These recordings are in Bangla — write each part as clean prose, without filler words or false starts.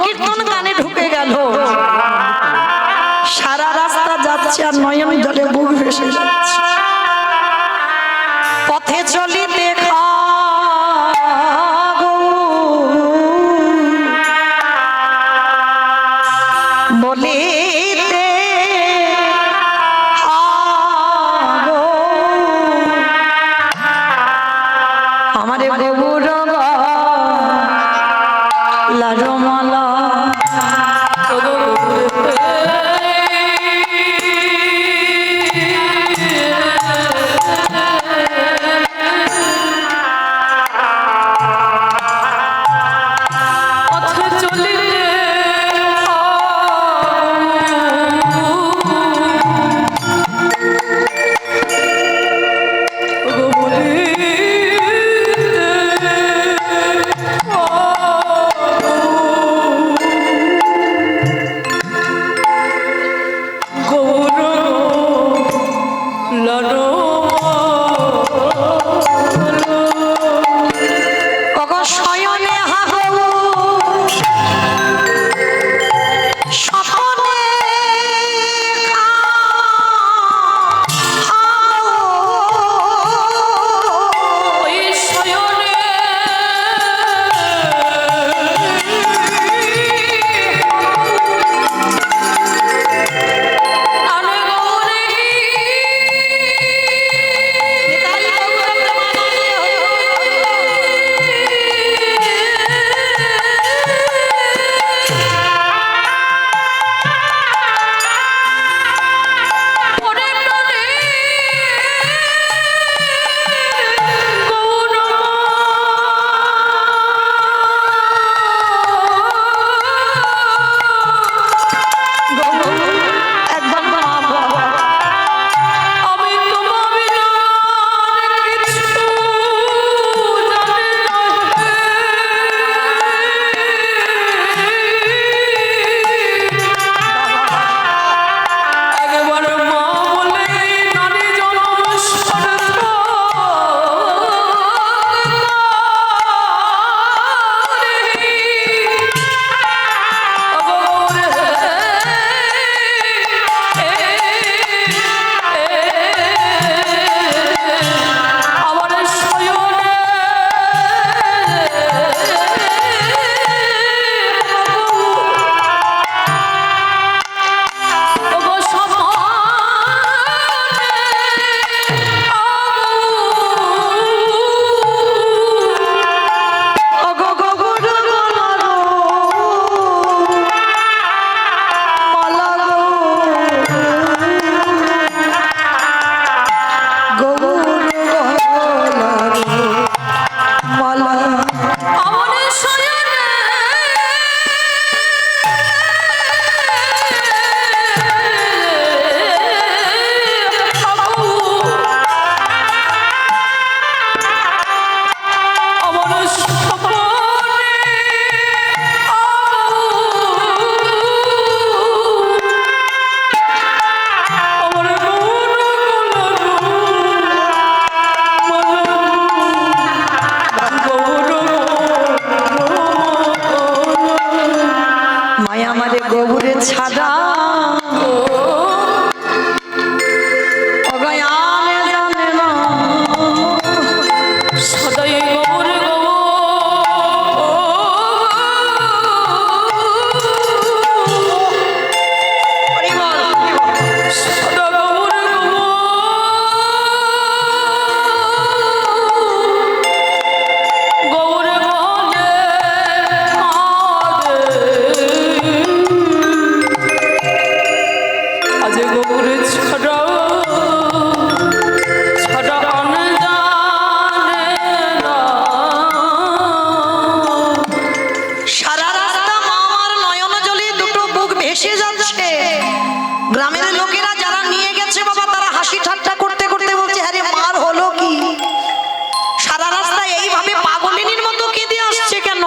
কীর্তন গানে ঢুকে গেল, সারা রাস্তা যাচ্ছে আর নয়ন জলে বুক ভেসে যাচ্ছে। পথে চলিতে বলিতে আমারে গৌর লারমালা গৌরে ছাড়া অগয়ানে জানে না সদাই গৌরে গ্রামের লোকেরা যারা নিয়ে গেছে বাবা তারা হাসি ঠাট্টা করতে করতে বলছে আরে মার হলো কি সারা রাস্তায় এইভাবে পাগলিনীর মতো কেঁদে আসছে কেন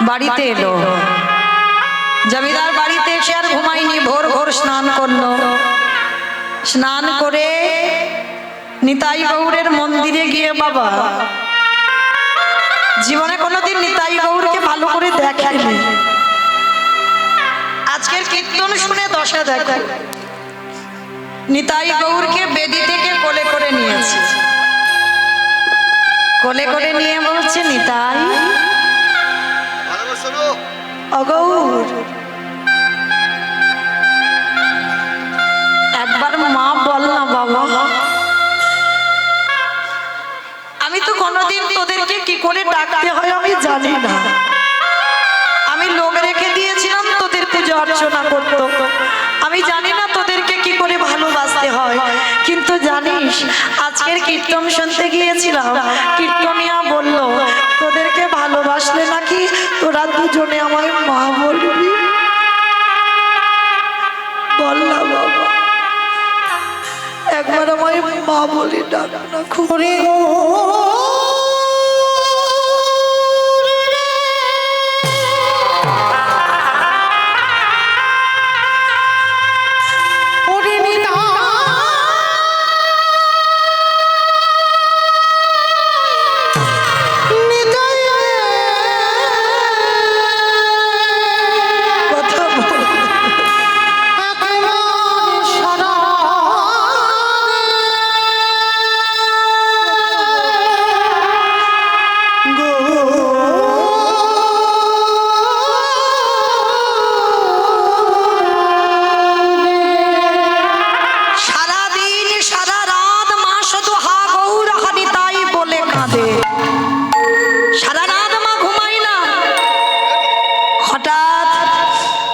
বাড়িতে এলো জমিদার বাড়িতে এসে আর ঘুমায়নি ভোর ভোর স্নান করলো স্নান করে নিতাই গৌরের মন্দিরে গিয়ে বাবা জীবনে কোনোদিন নিতাই গৌরকে ভালো করে দেখে পাইনি। আজকের কীর্তন শুনে দশা দেখো, নিতাই গৌরকে বেদি থেকে কোলে করে নিয়েছে, কোলে করে নিয়ে বলছে নিতাই অগৌর একবার মা বল না বাবা। আমি তো কোনোদিন তোদেরকে কি করে ডাকতে হয় আমি জানি না, আমি লোক রেখে দিয়েছিলাম তোদের পুজো অর্চনা করতো, আমি জানি না তোদেরকে কি করে ভালোবাসতে হয়। কিন্তু জানিস আজকের কীর্তন শুনতে গিয়েছিলাম, কীর্তনিয়া বলল তোদেরকে ভালোবাসলে নাকি তোরা দুজনে আমায় মা বলবি। বল না বাবা, একবার আমায় মা বলে ডাক না। খুঁড়ে গো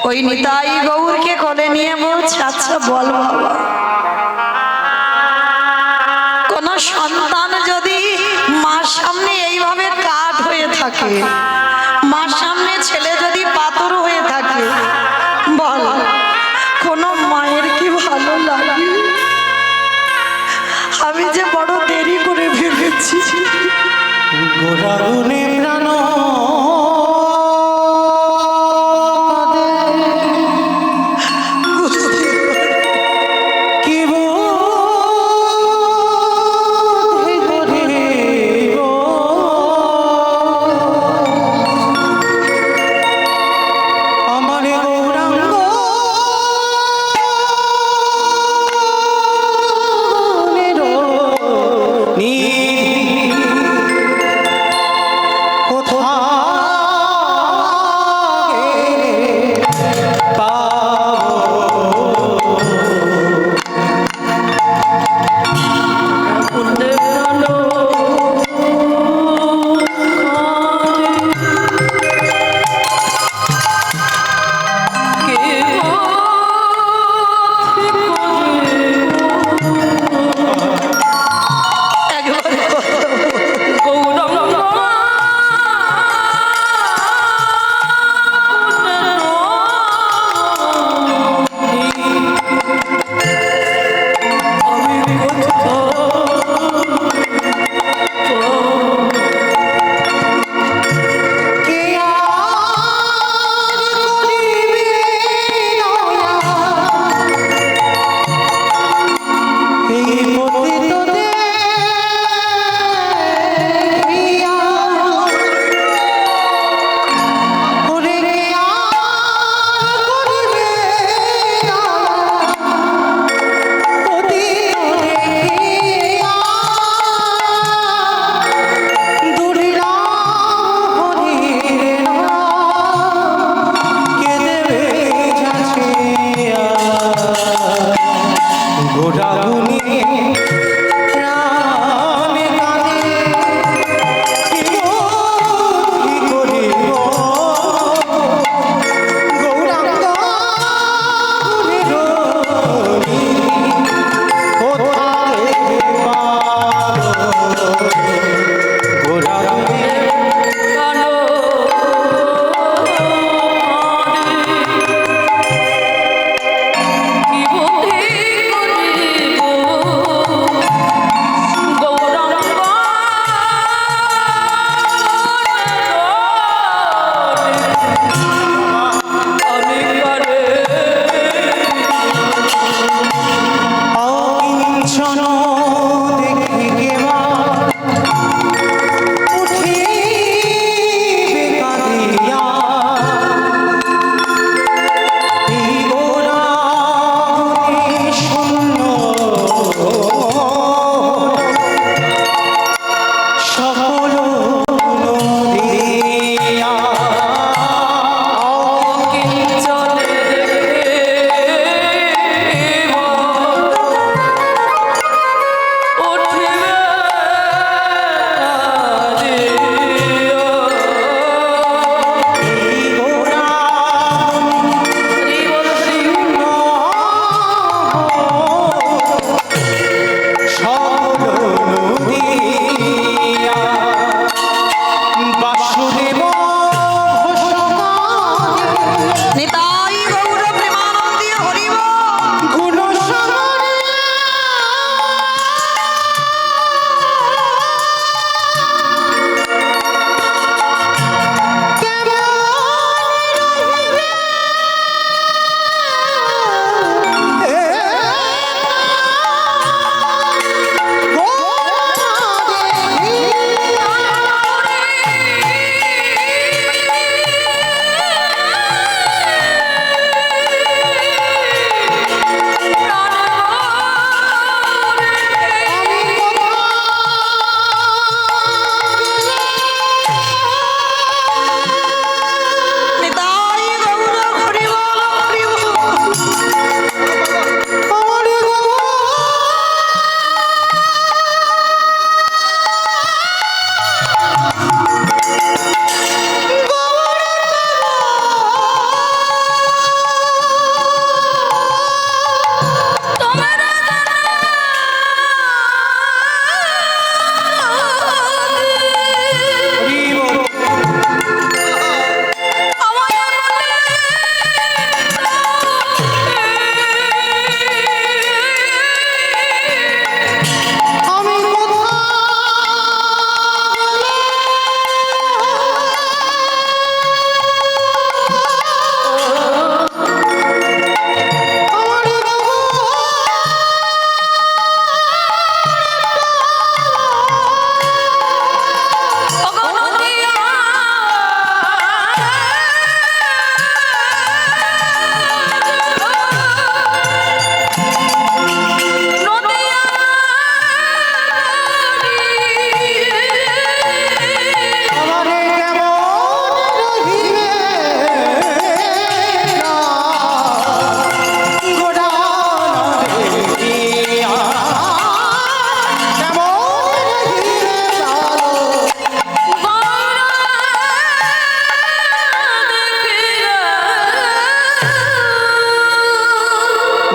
ওই নিতাই গৌরকে কোলে নিয়ে বলছে আচ্ছা বল বাবা, কোন সন্তান যদি মার সামনে এইভাবে কাঠ হয়ে থাকে, মার সামনে ছেলে যদি পাথর হয়ে থাকে, বল কোন মায়ের কি ভালো লাগে? আমি যে বড় দেরি করে ভেবেছি। গোরাগুনে প্রাণ কোথায়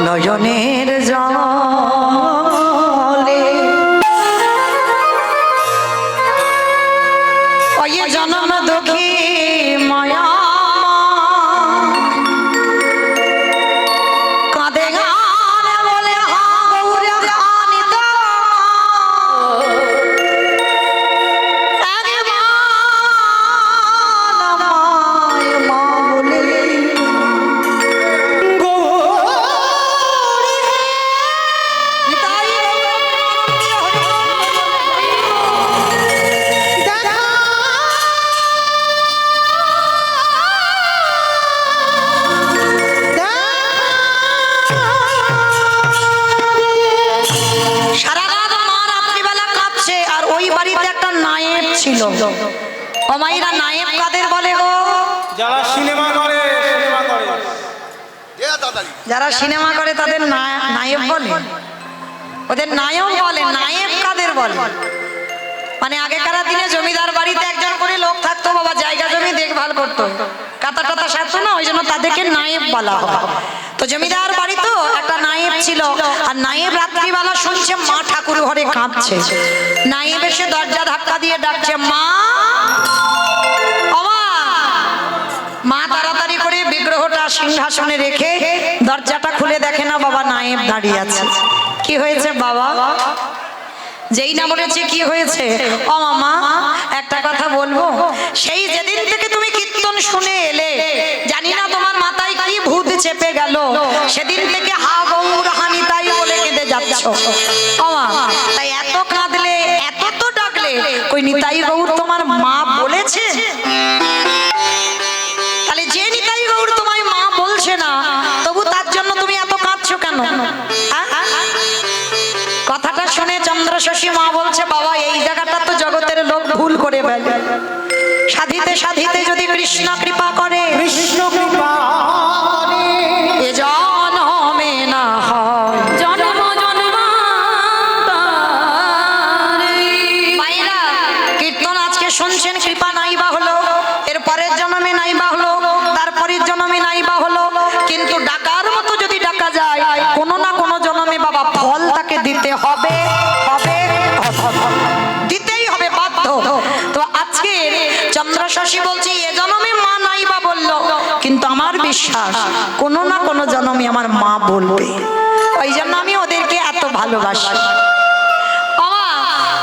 নয়নের জলে ওই জনম দুঃখী মায়া কাঁদে গান বলে হা গৌরে খানিত ছিল অমাইরা নায়েব কাদের বলে গো? যারা সিনেমা করে যারা সিনেমা করে তাদের নায়েব বলে, ওদের নায়ক বলে। নায়েব কাদের বলে? মানে আগেকার দিনে জমিদার বাড়িতে একজন করে লোক থাকতো, বাবা জায়গা জমি দেখভাল করতো, কাতা টাতা সারতো না, ওই জন্য তাদেরকে নায়েব বলা হয়। তো জমিদার বাড়ি তো একটা নায়েব ছিল, আর নায়েব রাত্রিবেলা শুনছে মা ঠাকুর ঘরে কাঁদছে। নায়েব এসে দরজা ধাক্কা দিয়ে ডাকছে, মা মা তাড়াতাড়ি করে বিগ্রহটা সিংহাসনে রেখে দরজাটা খুলে দেখে না বাবা নায়েব দাঁড়িয়ে আছে। কি হয়েছে বাবা? যেই না বলেছে কি হয়েছে, ও মামা একটা কথা বলবো, সেই যেদিন থেকে তুমি কীর্তন শুনে এলে, জানি না তোমার মাথায় কি ভূত চেপে গেল, সেদিন থেকে হা গৌর হানি তাই বলে কেঁদে যাচ্ছ। ও মা, তাই এত কাঁদলে, এত তো ডাকলে, কই নিতাই গৌর তোমার মা বলেছে? তাহলে যে নিতাই গৌর তোমায় মা বলছে না, তবু তার জন্য তুমি এত কাঁদছো কেন? কথাটা শুনে চন্দ্রশশী মা বলছে, বাবা এই জায়গাটা তো জগতের লোক ভুল করে ফেলে। সাধিতে সাধিতে যদি কৃষ্ণ কৃপা করে, কৃষ্ণ কৃপা এ জন্মে না হয় জন্ম জন্মান্তরে। মায়েরা কীর্তন আজকে শুনছেন, কৃপা নাই বা হলো, এর পরের জন্মে নাই বা হলো, তারপরের জন্মে নাই বা হলো, কিন্তু ডাকার মতো যদি ডাকা যায়, কোনো না কোনো জন্মে বাবা ফল তাকে দিতে হবে, হবে, দিতেই হবে, বাধ্য। তো আজকে চন্দ্রশশী বলছি, এ জন্মে মা নাই বা বললো, কিন্তু আমার বিশ্বাস কোনো না কোনো জন্মে আমার মা বলবে। ওই জন্য আমি ওদেরকে এত ভালোবাসি।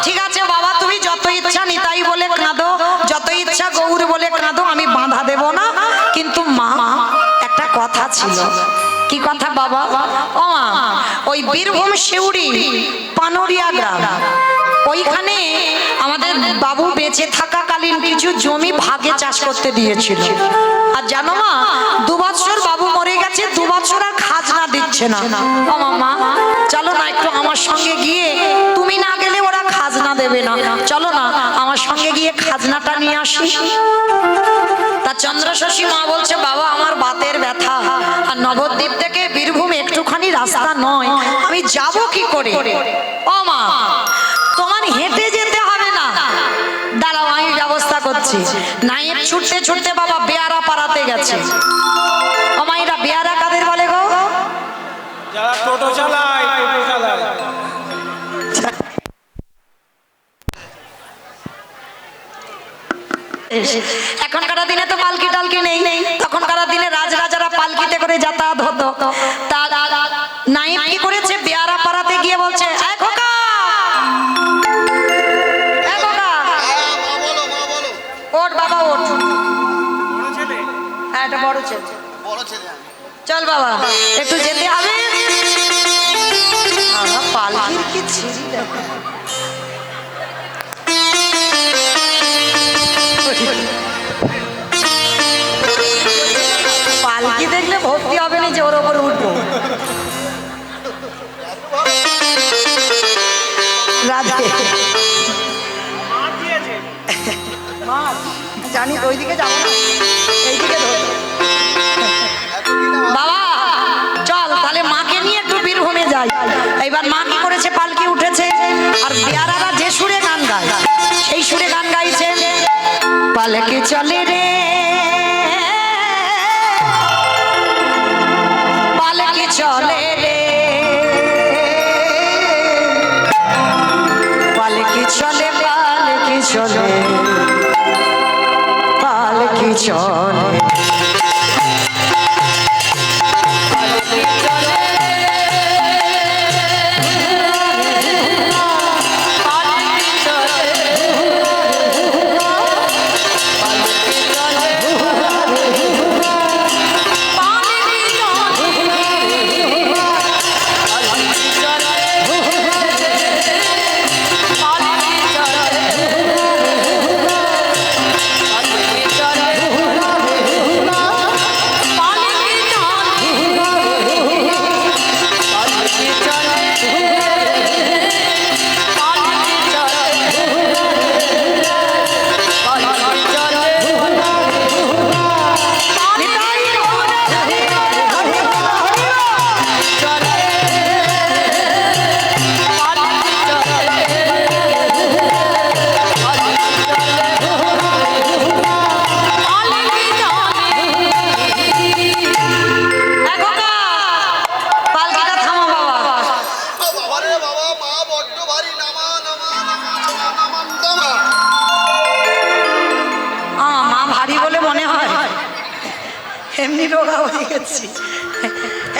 ঠিক আছে বাবা, তুমি যত ইচ্ছা নিতাই বলে কাঁদো, যত ইচ্ছা গৌর বলে কাঁদো, আমি বাধা দেব না। কিন্তু মা, একটা কথা ছিল। কি কথা বাবা? ও মা, ওই বীরভূম শিউড়ি পানরিয়া গ্রাম, ওইখানে আমাদের বাবু বেঁচে থাকাকালীন কিছু জমি ভাগে চাষ করতে দিয়েছিল। আর জানো মা, 2 বছর বাবু মরে গেছে, 2 বছর আর খাজনা দিচ্ছে না। ও মামা, চলো না একটু আমার সঙ্গে গিয়ে, তুমি না গেলে ওরা খাজনা দেবে না, চলো না আমার সঙ্গে গিয়ে খাজনাটা নিয়ে আসি। তা চন্দ্রশশী মা বলছে, বাবা আমার বাতের ব্যথা, আর নবদ্বীপ থেকে বীরভূম একটুখানি রাস্তা নয়, আমি যাব কি করে? ও মা, তোমার হেঁটে যেতে হবে না, দাঁড়াও আমি ব্যবস্থা করছি। নায়েব ছুটতে ছুটতে বাবা বেয়ারা পাড়াতে গেছে। ও মাইরা, বেয়ারা কাদের বলে গো? যারা টোটো চালায়, টোটো চালায়। এখনকার দিনে তো পালকি টালকি নেই, তখনকার দিনে রাজরাজারা পালকিতে করে যাতায়াত হতো। তা নায়েব কি করেছে, বেয়ারা পাড়াতে গিয়ে বলছে, এই খোকা, এই খোকা, ওঠ বাবা ওঠ। হ্যাঁ এটা বড় ছেলে, চল বাবা একটু যেতে হবে। পালকির কি ছিঁড়ি দেখো, পালকি দেখলে ভক্তি হবে না যে ওর ওপর উঠবো। জানি ওইদিকে যাবো না, এইদিকে বাবা চল তাহলে মাকে নিয়ে একটু বীরভূমে যাই। এইবার মা কি করেছে, পালকি উঠেছে, আর বেয়ারারা যে সুরে গান গায় সেই সুরে গান গাইছে, পালকি চলে রে পালকি চলে রে চলে এমনি রোগা হয়ে গেছি।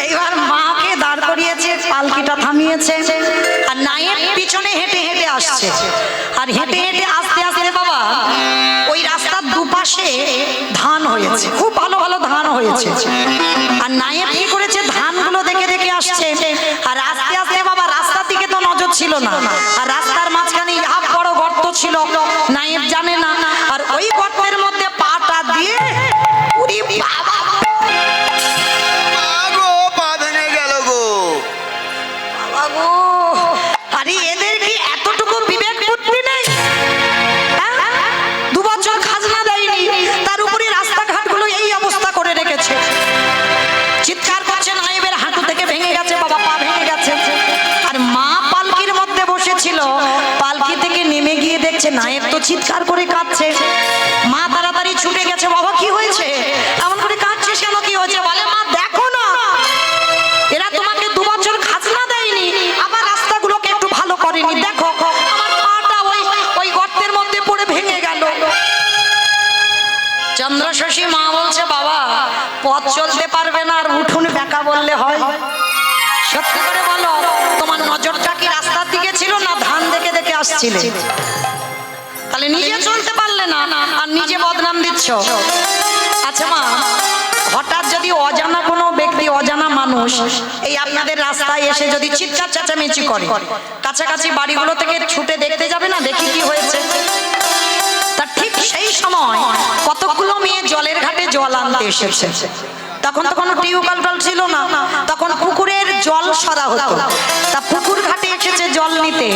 এইবার মাকে দাঁড় করিয়েছে, পালকিটা থামিয়েছে, আর নায়ের পিছনে হেঁটে হেঁটে আসছে। আর হেঁটে হেঁটে আস্তে আস্তে বাবা ওই রাস্তার দুপাশে ধান হয়েছে, খুব ভালো ভালো ধান হয়েছে। আর নায়েব কি করেছে, ধানগুলো দেখে দেখে আসছে। আর আস্তে আস্তে বাবা রাস্তার দিকে তো নজর ছিল না, আর রাস্তার মাঝখানে ইহা বড় গর্ত ছিল, নায়েব জানে না। আর ওই গর্তের মধ্যে পাটা দিয়ে উরি বাবা আরে এদের কি এতটুকু বিবেক বুদ্ধি নেই? 2 বছর খাজনা দেয়নি, তার উপরে রাস্তাঘাটগুলো এই অবস্থা করে রেখেছে। চিৎকার করছে, নায়েবের হাঁটু থেকে ভেঙে গেছে বাবা, পা ভেঙে গেছে। আর মা পালকির মধ্যে বসেছিল, পালকি থেকে নেমে গিয়ে দেখছে নায়েব তো চিৎকার করে কাঁদছে। মা তাড়াতাড়ি ছুটে গেছে, বাবা কি হয়েছে, এমন করে কাঁদছিস কেন, কি হয়েছে? বলে মা দেখো না, এরা তোমাকে 2 বছর খাজনা দেয়নি, আবার রাস্তাগুলোকে একটু ভালো করেনি, দেখো আমার পাটা ওই গর্তের মধ্যে পড়ে ভেঙে গেল। চন্দ্রশশী মা বলছে, বাবা পথ চলতে পারবে না আর উঠুন বেকা বললে হয়? সত্যি করে বলো, তোমার নজরটা কি রাস্তার দিকে ছিল না ধান দেখে দেখে আসছিলে? তাহলে নিজে চলতে পারলে না আর নিজে বদনাম দিচ্ছ। আচ্ছা মা, হঠাৎ যদি অজানা কোনো ব্যক্তি, অজানা মানুষ এই আপনাদের রাস্তায় এসে যদি চিৎকার চেঁচামেচি করে, কাছাকাছি বাড়িগুলো থেকে ছুটে দেখতে যাবে না, দেখি কি হয়েছে? তার ঠিক সেই সময় কতগুলো মেয়ে জলের ঘাটে জল আনতে এসেছে। তখন তো কোনো টিউবওয়েল ছিল না, তখন পুকুরের জল সরা হতো। তা পুকুর ঘাটে এসেছে জল নিতে,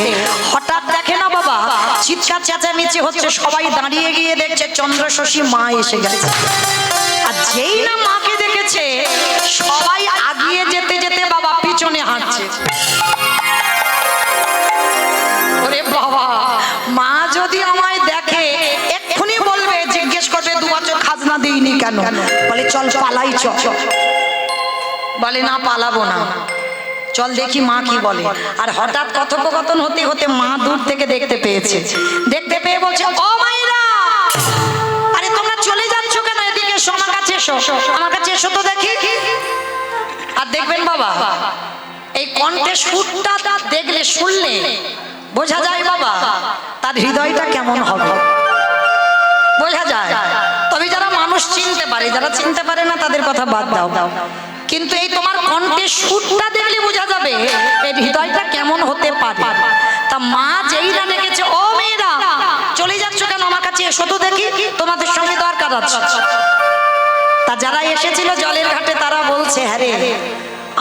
হঠাৎ দেখে না বাবা চিৎকার চেঁচামেচি হচ্ছে, সবাই দাঁড়িয়ে গিয়ে দেখছে চন্দ্রশশী মা এসে গেছে। আর যেই না মাকে দেখেছে, সবাই আগিয়ে যেতে যেতে বাবা পিছনে হাঁটছে। ওরে বাবা, মা যদি আমায় দেখে এক্ষুনি বলবে, জিজ্ঞেস করবে 2 বছর খাজনা দিইনি কেন? বলে চল পালাই, চল। বলে না পালাবো না, চল দেখি মা কি বলে। আর হঠাৎ কথোপকথন হতে হতে মা দূর থেকে দেখতে পেয়েছে, দেখতে পেয়ে বলছে, ও মাইরা, আরে তোমরা চলে যাচ্ছ কেন? এদিকে এসো, আমার কাছে এসো, আমার কাছে এসো তো দেখি। আর দেখবেন বাবা এই কণ্ঠের সুরটা দেখলে, শুনলে বোঝা যায় বাবা তার হৃদয়টা কেমন হবে, বোঝা যায়। তবে যারা মানুষ চিনতে পারে, যারা চিনতে পারে না তাদের কথা বাদ দাও। কিন্তু এই তোমার কণ্ঠের সুরটা দেখলে বোঝা যাবে এই হৃদয়টা কেমন হতে পারে। তা মা যেই না দেখেছে, ও মেয়েরা চলে যাচ্ছ কেন, আমার কাছে এসো তো দেখি, তোমাদের সঙ্গে দরকার আছে। তা যারা এসেছিল জলের ঘাটে তারা বলছে, হ্যাঁ রে,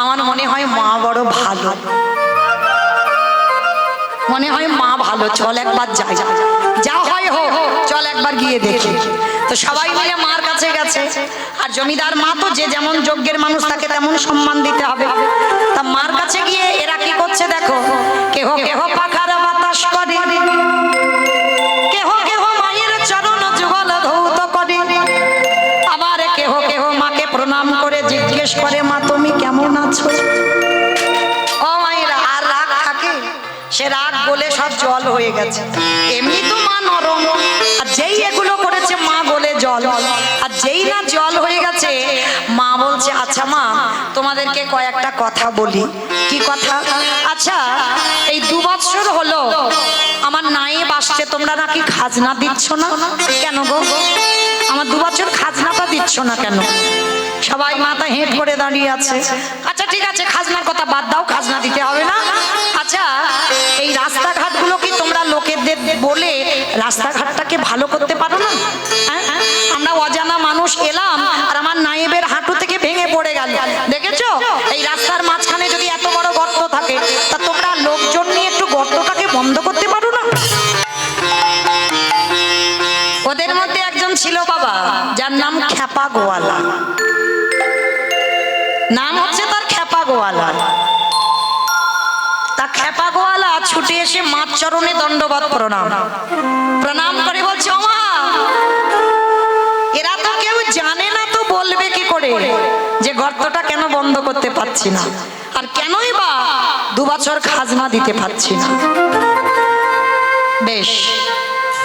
আমার মনে হয় মা বড় ভালো, মনে হয় মা ভালো, চল একবার যাই, যা হয় হোক চল একবার গিয়ে দেখি। তো সবাই মিলে মার কাছে গেছে। আর জমিদার মা তো যে যেমন যোগ্যের মানুষ তাকে তেমন সম্মান দিতে হবে। তা মার কাছে গিয়ে এরা কি করছে দেখো, কেহ কেহ পাখার বাতাস করে, কেহ কেহ মায়ের চরণ যুগল ধৌত করে, আবার কেহ কেহ মাকে প্রণাম করে জিজ্ঞেস করে, মা তুমি কেমন আছো? ও মায়েরা, আর রাগ থাকে? সে রাগ বলে সব জল হয়ে গেছে। এমনি তো মা নরম, আর যেই এগুলো করেছে মা বলে জল। আর যেই না জল হয়ে গেছে মা বলছে আচ্ছা মা তোমাদেরকে কয়েকটা কথা বলি। কি কথা? আচ্ছা এই 2 বছর হলো আমার নায়েব আসছে, তোমরা নাকি খাজনা দিচ্ছ না কেন গো? আমার 2 বছর খাজনাটা দিচ্ছ না কেন? সবাই মাথা হেঁট করে দাঁড়িয়ে আছে। আচ্ছা ঠিক আছে, খাজনার কথা বাদ দাও, খাজনা দিতে হবে না। আচ্ছা এই রাস্তাঘাটগুলো কি তোমরা লোকেদের বলে রাস্তাঘাটটাকে ভালো করতে পারো না? হ্যাঁ, আমরা অজানা মানুষ এলাম আর আমার নায়েবের হাঁটু থেকে ভেঙে পড়ে গেল, দেখেছো? এই রাস্তার মাঝখানে যদি এত বড় গর্ত থাকে তা তোমরা লোকজন নিয়ে একটু গর্তটাকে বন্ধ করতে পারো না? ওদের মধ্যে একজন ছিল বাবা, যার নাম খ্যাপা গোয়ালা। নাম হচ্ছে তার খ্যাপা গোয়ালা। তা খ্যাপা গোয়ালা ছুটে এসে মার চরণে দণ্ডবত প্রণাম করে বলছে ও মা, এরা তো কেউ জানে না, তো বলবে কি করে যে গর্তটা কেন বন্ধ করতে পারছি না, আর কেনই বা 2 বছর খাজনা দিতে পারছি না? বেশ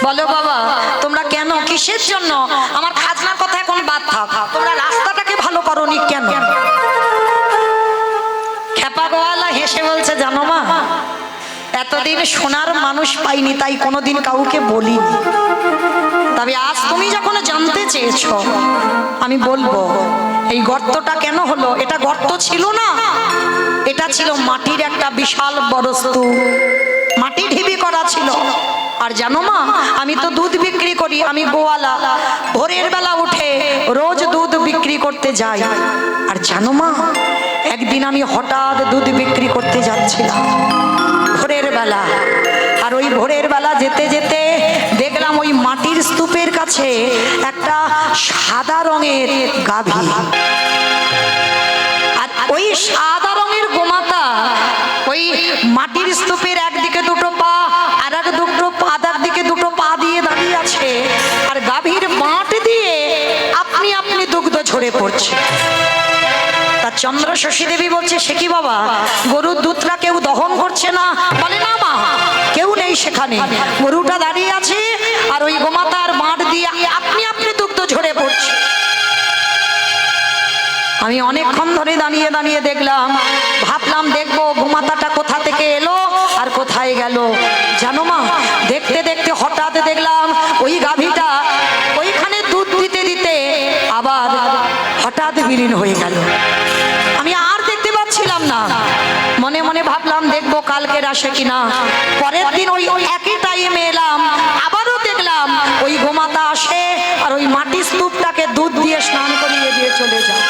বলো বাবা, তোমরা কেন, কিসের জন্য? আমার খাজনার কথা এখন বাদ থাক, তোমরা রাস্তাটাকে ভালো করোনি কেন? খ্যাপা গোয়ালা হেসে বলছে জানো মা, এতদিন শোনার মানুষ পাইনি তাই কোনোদিন কাউকে বলিনি, তবে আজ তুমি যখন জানতে চেয়েছো আমি বলবো এই গর্তটা কেন হলো। এটা গর্ত ছিল না, এটা ছিল মাটির একটা বিশাল বড় স্তূপ, মাটি ঢিবি করা ছিল। আর জানো মা, আমি তো দুধ বিক্রি করি, আমি গোয়ালা, ভোরের বেলা উঠে রোজ দুধ বিক্রি করতে যাই। আর জানো মা, একদিন আমি হঠাৎ দুধ বিক্রি করতে যাচ্ছিলাম ভোরের বেলা, আর ওই ভোরের বেলা যেতে যেতে দেখলাম ওই মাটির স্তূপের কাছে একটা সাদা রঙের গাভী, আর ওই সাদা রঙের গোমাতা ওই মাটির স্তূপের একদিকে 2টো পা আর একদিকে 2টো পা দিয়ে দাঁড়িয়ে আছে, আর গাভীর মাঠ দিয়ে আপনি আপনি দুগ্ধ ঝরে পড়ছে। তার চন্দ্র শশী দেবী বলছে সে কি বাবা, গরুর দুধটা কেউ দহন করছে না? বলে না মা, কেউ নেই সেখানে, গরুটা দাঁড়িয়ে আছে আর ওই গোমাতার মাঠ দিয়ে আপনি আপনি দুগ্ধ ঝরে পড়ছে। আমি অনেকক্ষণ ধরে দাঁড়িয়ে দাঁড়িয়ে দেখলাম, ভাবলাম দেখবো গোমাতাটা কোথা থেকে এলো আর কোথায় গেল। জানো মা, দেখতে দেখতে হঠাৎ দেখলাম ওই গাভীটা ওইখানে দুধ দিতে দিতে আবার হঠাৎ বিলীন হয়ে গেল। আমি আর দেখতে পাচ্ছিলাম না, মনে মনে ভাবলাম দেখবো কালকের আসে কিনা। পরের দিন ওই একই টাইমে এলাম, আবারও দেখলাম ওই গোমাতা আসে আর ওই মাটির স্তূপটাকে দুধ দিয়ে স্নান করিয়ে দিয়ে চলে যায়।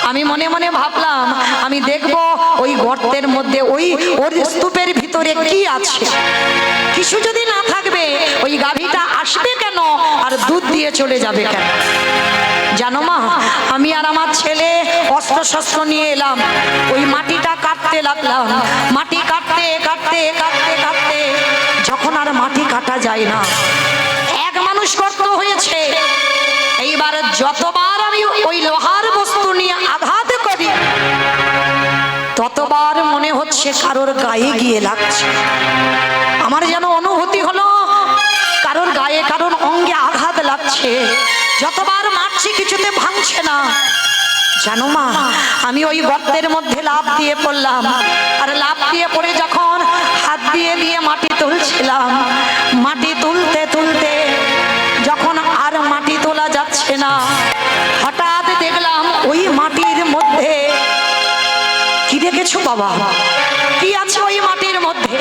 আমি মনে মনে ভাবলাম আমি দেখব ওই গর্তের মধ্যে ওই ওর স্তূপের ভিতরে কি আছে, কিছু যদি না থাকবে ওই গাভীটা আসবে কেন আর দুধ দিয়ে চলে যাবে কেন? জানো মা, আমি আর আমার ছেলে অস্ত্র শস্ত্র নিয়ে এলাম, ওই মাটিটা কাটতে লাগলাম। মাটি কাটতে কাটতে কাটতে কাটতে যখন আর মাটি কাটা যায় না, এক মানুষ গর্ত হয়েছে। এইবার যতবার আমি ওই লোহার বস্তু নিয়ে আঘাত করি ততবার মনে হচ্ছে কারোর গায়ে গিয়ে লাগছে। আমার যেন অনুভূতি হলো কারোর গায়ে কারোর অঙ্গে আঘাত লাগছে। যতবার মারছি কিছুতে ভাঙছে না। জানো মা, আমি ওই গর্তের মধ্যে লাফ দিয়ে পড়লাম, আর লাফ দিয়ে পড়ে যখন হাত দিয়ে দিয়ে মাটি তুলছিলাম, মাটি তুলতে তুলতে যখন আর মাটি তোলা যাচ্ছে না, হঠাৎ দেখলাম ওই মাটির মধ্যে কি দেখেছো বাবা, কি আছে ওই মাটির মধ্যে?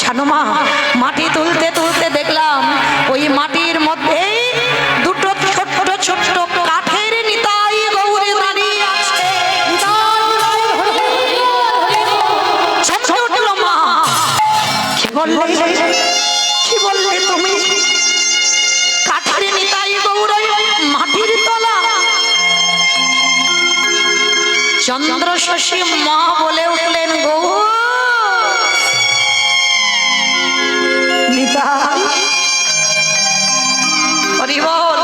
জানো মা, মাটি তুলতে তুলতে দেখলাম ওই মাটির মধ্যে 2টো ছোট্ট ছোট্ট কাঠের নিতাই গৌর দাঁড়িয়ে আছে। ছোট্ট মা, কি বললে তুমি? কাঠের নিতাই গৌর মাটির তলা? চন্দ্র শশী মা বলে উঠলেন গো নিতাই, হরি বল।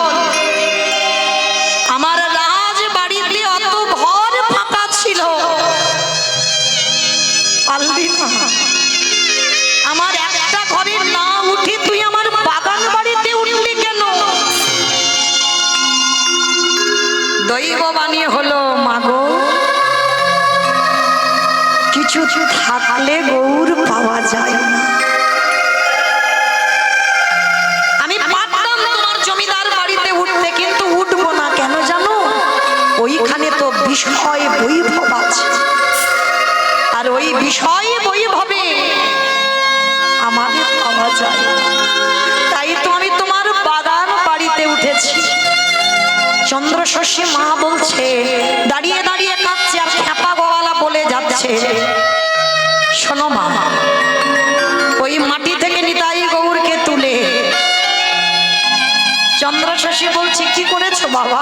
আমার রাজ বাড়িতে অত ঘর ফাঁকা ছিল, পারলি না আমার একটা ঘরে না উঠে তুই আমার বাগান বাড়িতে উঠলি কেন? দৈব বাণী হলো মাগো, কিছু থাকলে গৌর পাওয়া যায় না। আমি পারতাম তোমার জমিদার বাড়িতে উঠতে, কিন্তু উঠবো না। কেন জানো? ওইখানে তো বিষয় বৈভব আছে, আর ওই বিষয় বৈভবে আমাদের পাওয়া যায় না। তাই তো আমি তোমার বাগান বাড়িতে উঠেছি। চন্দ্রশশী মা বলছে, দাঁড়িয়ে দাঁড়িয়ে কাঁদছে, আর খ্যাপা গলা বলে যাচ্ছে, শোনো মা, ওই মাটি থেকে নিতাই গৌরকে তুলে। চন্দ্রশশী বলছে, কি করেছো বাবা?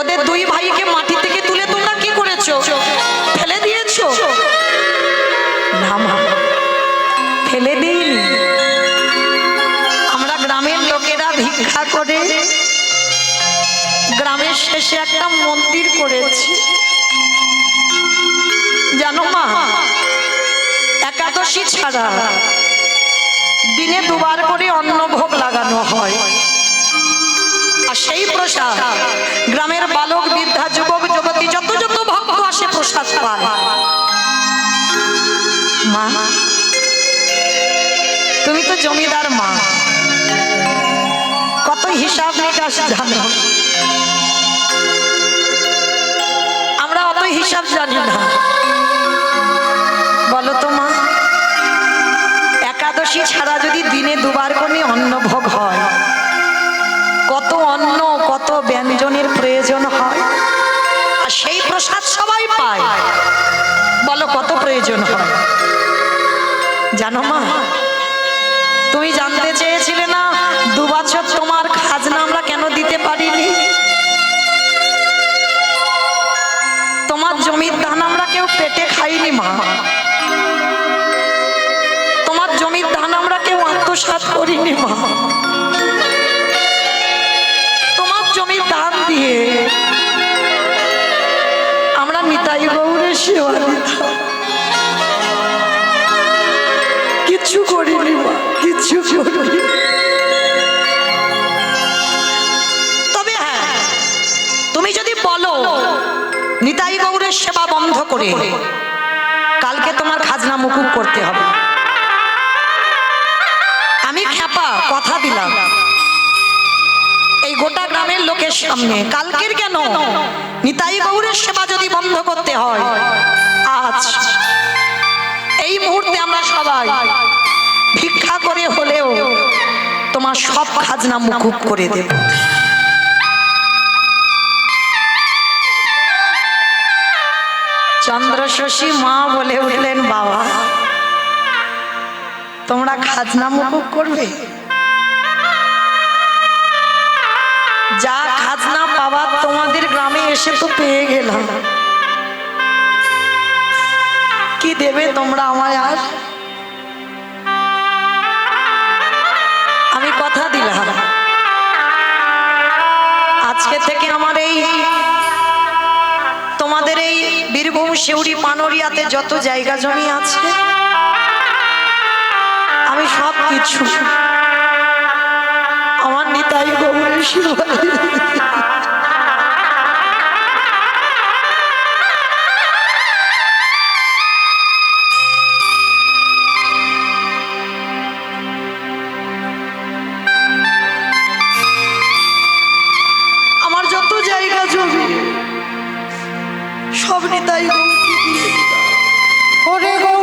ওদের দুই ভাইকে মাটি থেকে তুলে তোমরা কি করেছো? ফেলে দিয়েছো? না মা, ফেলে দিইনি। আমরা গ্রামের লোকেরা ভিক্ষা করে গ্রামের শেষে একটা মন্দির করেছি। জানো মা, একাদশী ছাড়া দিনে দুবার করে অন্নভোগ লাগানো হয়, আর সেই প্রসাদ গ্রামের বালক বৃদ্ধা যুবক যুবতী যত যত ভক্ত আসে প্রসাদ পায়। মা, তুমি তো জমিদার মা, কত হিসাব নিকাশ জানো। আমরা অত হিসাব জানি না। বলো তো মা, একাদশী ছাড়া যদি দিনে দুবার করে অন্নভোগ হয়, কত অন্ন কত ব্যঞ্জনের প্রয়োজন হয়, আর সেই প্রসাদ সবাই পায়। বলো কত প্রয়োজন হয়। জানো মা, তুমি জানতে চেয়েছিলে না 2 বছর তোমার খাজনা আমরা কেন দিতে পারিনি? তোমার জমির ধান আমরা কেউ পেটে খাইনি মা। তোমার জমির ধান আমরা কেউ আত্মসাৎ করিনি মা। তোমার জমির ধান দিয়ে আমরা নিতাই গৌরের সেবা দিতাম। কিচ্ছু করিনি মা, কিচ্ছু করিনি। তবে হ্যাঁ, তুমি যদি বলো নিতাই গৌরের সেবা বন্ধ করে কালকে তোমার খাজনা মুকুব করতে হবে, আমি খ্যাপা কথা দিলাম এই গোটা গ্রামের লোকের সামনে, কালকের কেন, নিতাই গৌরের সেবা যদি বন্ধ করতে হয়, আজ এই মুহূর্তে আমরা সবাই ভিক্ষা করে হলেও তোমার সব খাজনা মুকুব করে দেব। চন্দ্রশশী মা বলে উঠলেন, বাবা তোমরা খাজনা মুকুব করবে? যা খাজনা পাওয়ার তোমাদের গ্রামে এসে তো পেয়ে গেলাম, কি দেবে তোমরা আমায়? আর আমি কথা দিলাম আজকে থেকে আমার এই তোমাদের এই বীরভূম শিউরি পানরিয়াতে যত জায়গা জমি আছে, আমি সব কিছু আমার নিতাই গৌরের সেবা আমার যত জায়গা জমি সব নিতাই গৌরকে দিয়ে দিলাম। ওরে গো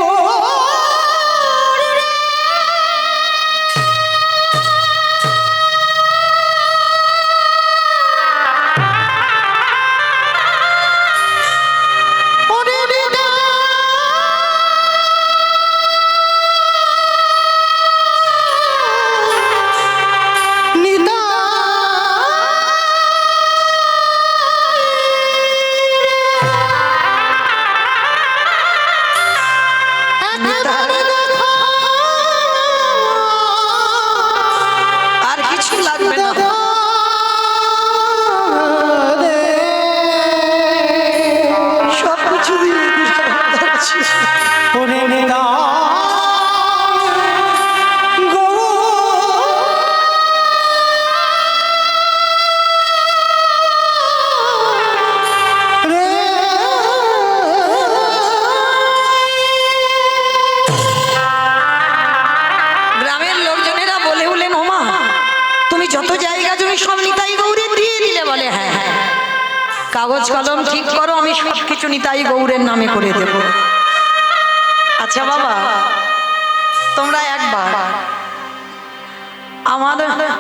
কাগজ কলম ঠিক করো, আমি সবকিছু নিতাই গৌরের নামে করে দেব। আচ্ছা বাবা, তোমরা একবার আমার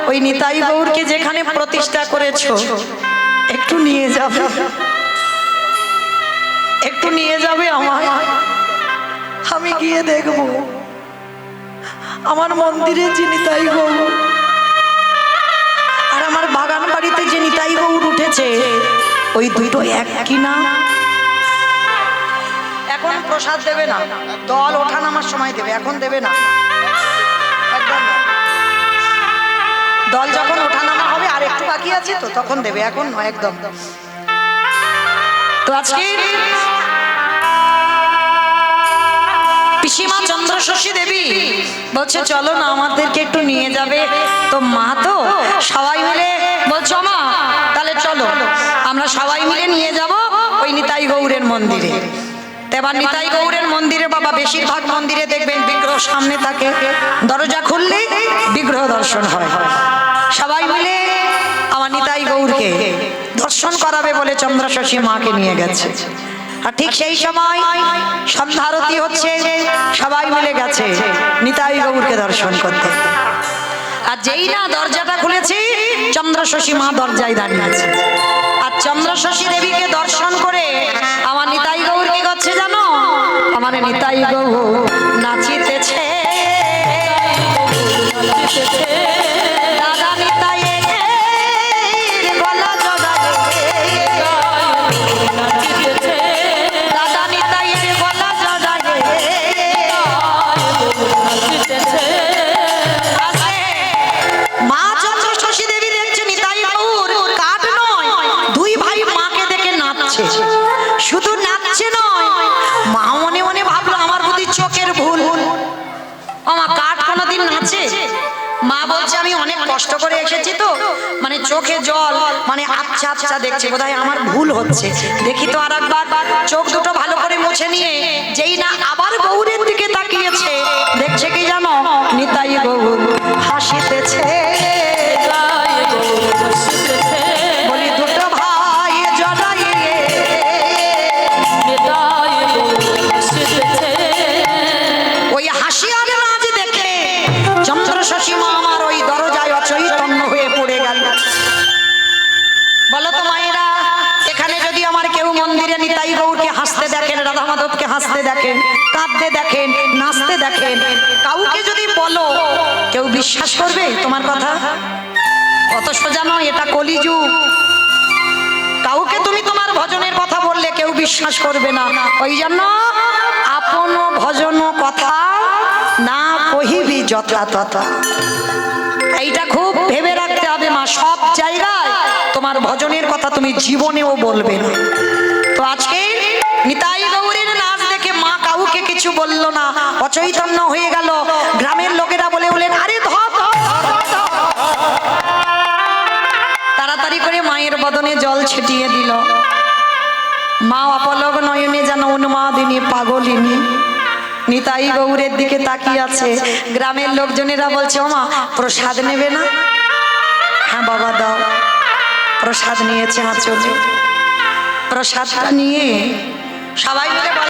ওই নিতাই গৌরকে যেখানে প্রতিষ্ঠা করেছো একটু নিয়ে যাবে, একটু নিয়ে যাবে আমায়, আমি গিয়ে দেখব আমার মন্দিরে যে নিতাই গৌর আর আমার বাগান বাড়িতে যে নিতাই গৌর উঠেছে ওই দুটো এক কিনা। এখন প্রসাদ দেবে না, দল ওঠানামার সময় দেবে, এখন দেবে না, একদম না। দল যখন ওঠানামা হবে আর একটু বাকি আছে তো তখন দেবে, এখন নয় একদম। তো আজকে পিসিমা চন্দ্রশশী দেবী বলছে চলো না আমাদেরকে একটু নিয়ে যাবে। তো মা তো সবাই মিলে বলছো মা তাহলে চলো আমরা সবাই মিলে নিয়ে যাব ওই নিতাই গৌরের মন্দিরে। এবার নিতাই গৌরের মন্দিরে বাবা বেশিরভাগ মন্দিরে দেখবেন বিগ্রহ সামনে থাকে, দরজা খুললে বিগ্রহ দর্শন হয়। সবাই মিলে আমার নিতাই গৌরকে দর্শন করাবে বলে চন্দ্রশশী মাকে নিয়ে গেছে। আর ঠিক সেই সময় সন্ধ্যা আরতি হচ্ছে, সবাই মিলে গেছে নিতাই গৌরকে দর্শন করতে। আর যেই না দরজাটা খুলেছি চন্দ্রশশী মা দরজায় দাঁড়িয়ে আছে। আর চন্দ্রশশী দেবীকে দর্শন করে আমার নিতাই গৌর কি করছে জানো? আমার নিতাই গৌর নাচিতেছে, দাদা নিতাই গলা জড়ায়ে, দাদা নিতাই গলা জড়ায়ে। মা চন্দ্রশশী দেবী দেখছে নিতাই গৌর কাঠ নয়, দুই ভাই মাকে দেখে নাচছে। শুধু নাচছে নয়, মা মনে মনে ভাবলো আমার বুদ্ধি চোখের ভুল, আমার কাঠ কোনোদিন নাচে? মা বলছে আমি অনেক কষ্ট করে এসেছি তো মানে চোখে জল মানে আচ্ছা আচ্ছা দেখছি, বোধহয় আমার ভুল হচ্ছে, দেখি তো আর একবার। চোখ দুটো ভালো করে মুছে নিয়ে যেই না আবার গৌরের দিকে তাকিয়েছে, দেখছে কি জানো? নিতাই গৌর হাসিতেছে। বলি দুটো ভাই জড়াইয়ে ওই হাসি আর নাচ দেখে চন্দ্রশশী মা আমার ওই দরজায় অচৈতন্য হয়ে পড়ে গেল। বলো তো মায়েরা, এখানে যদি আমার কেউ মন্দিরে নিতাই গৌরকে হাসতে দেখেন, রাধা মাধবকে হাসতে দেখেন, কাঁদতে দেখেন, নাচতে দেখেন, কাউকে যদি বলো কেউ বিশ্বাস করবে তোমার কথা? অত সোজা নয়, এটা কলিযুগ। কাউকে তুমি তোমার ভজনের কথা বললে কেউ বিশ্বাস করবে না। ওই জন্য আপন ভজন কথা না কহিবি যথা তথা, এইটা খুব ভেবে রাখতে হবে মা। সব জায়গায় তোমার ভজনের কথা তুমি জীবনেও বলবে না। তো আজকে নিতাই গৌরের নাচ দেখে মা কাউকে কিছু বলল না, অচৈতন্য হয়ে গেল। গ্রামের লোকেরা বলে বলেন আরে ধর ধর ধর ধর। তাড়াতাড়ি করে মায়ের বদনে জল ছিটিয়ে দিল। মা অপলক নয়নে যেন উন্মাদিনী পাগলিনী নিতাই গৌরের দিকে তাকিয়ে আছে। গ্রামের লোকজনেরা বলছে ও মা প্রসাদ নেবে না? হ্যাঁ বাবা দাও। প্রসাদ নিয়েছে আঁচলে, প্রসাদটা নিয়ে সবাই মিলে